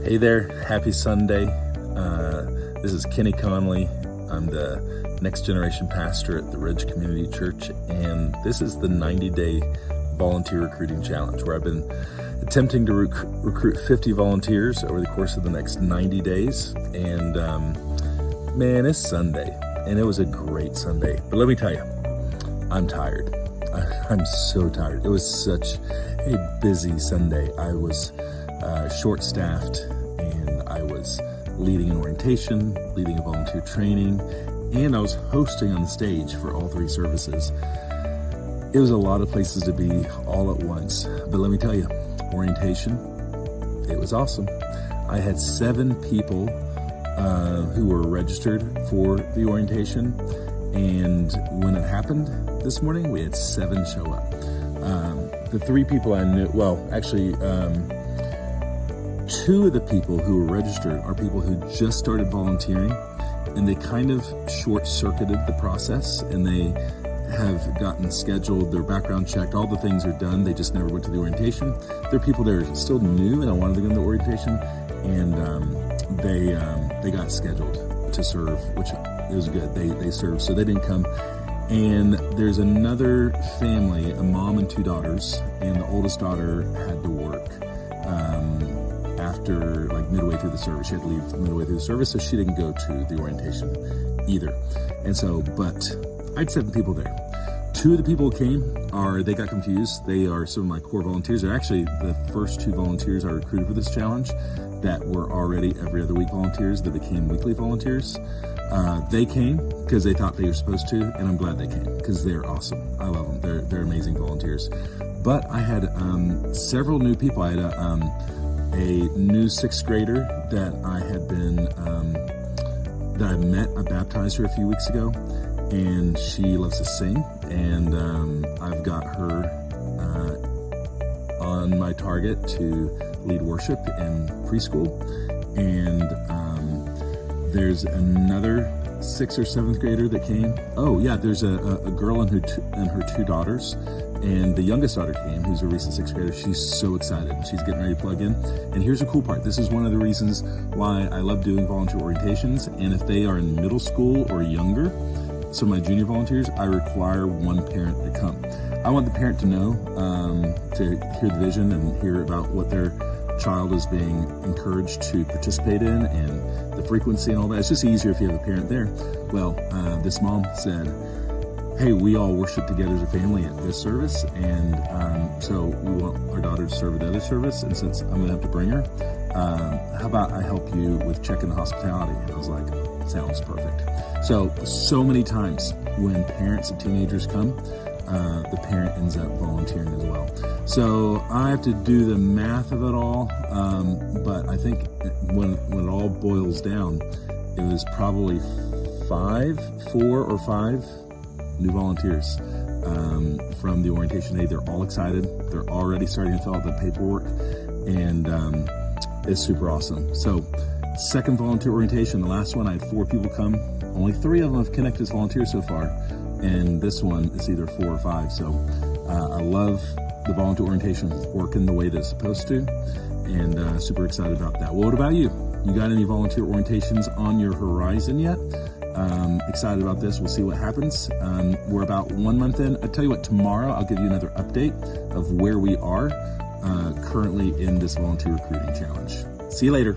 Hey there, happy Sunday. This is Kenny Conley. I'm the next generation pastor at the Ridge Community Church, and this is the 90-day volunteer recruiting challenge where I've been attempting to recruit 50 volunteers over the course of the next 90 days. And man, it's Sunday, and it was a great Sunday. But let me tell you, I'm tired. I'm so tired. It was such a busy Sunday. I was short-staffed, and I was leading an orientation, leading a volunteer training, and I was hosting on the stage for all three services. It was a lot of places to be all at once, but let me tell you, orientation, it was awesome. I had 7 people who were registered for the orientation, and when it happened this morning, we had 7 show up. The 3 people I knew, well, actually, 2 of the people who were registered are people who just started volunteering, and they kind of short-circuited the process, and they have gotten scheduled, their background checked, all the things are done, they just never went to the orientation. There are people that are still new and I wanted to go to the orientation, and they got scheduled to serve, which it was good. They served, so they didn't come. And there's another family, a mom and 2 daughters, and the oldest daughter had to work after like midway through the service. She had to leave midway through the service, so she didn't go to the orientation either. And so, but I had 7 people there. 2 of the people who came they got confused. They are some of my core volunteers. They're actually the first 2 volunteers I recruited for this challenge that were already every other week volunteers that became weekly volunteers. They came because they thought they were supposed to, and I'm glad they came because they're awesome. I love them. They're amazing volunteers. But I had several new people. I had a new 6th grader that I had been that I met. I baptized her a few weeks ago, and she loves to sing, and I've got her on my target to lead worship in preschool. And there's another 6th or 7th grader that came. Oh yeah, there's a girl and her 2 daughters, and the youngest daughter came, who's a recent 6th grader. She's so excited. She's getting ready to plug in. And here's the cool part. This is one of the reasons why I love doing volunteer orientations. And if they are in middle school or younger, so my junior volunteers, I require 1 parent to come. I want the parent to know, to hear the vision and hear about what their child is being encouraged to participate in and the frequency and all that. It's just easier if you have a parent there. Well, this mom said, hey, we all worship together as a family at this service, and so we want our daughter to serve at the other service, and since I'm gonna have to bring her, how about I help you with checking the hospitality? And I was like, sounds perfect. So many times when parents of teenagers come, the parent ends up volunteering as well. So I have to do the math of it all, but I think when it all boils down, it was probably 4 or 5 new volunteers from the orientation day. They're all excited. They're already starting to fill out the paperwork, and it's super awesome. So 2nd volunteer orientation, the last one, I had 4 people come. Only 3 of them have connected as volunteers so far, and this one is either 4 or 5. So I love the volunteer orientation working the way that it's supposed to, and super excited about that. Well, what about you? You got any volunteer orientations on your horizon yet? Excited about this. We'll see what happens. We're about 1 month in. I'll tell you what, tomorrow I'll give you another update of where we are currently in this volunteer recruiting challenge. See you later.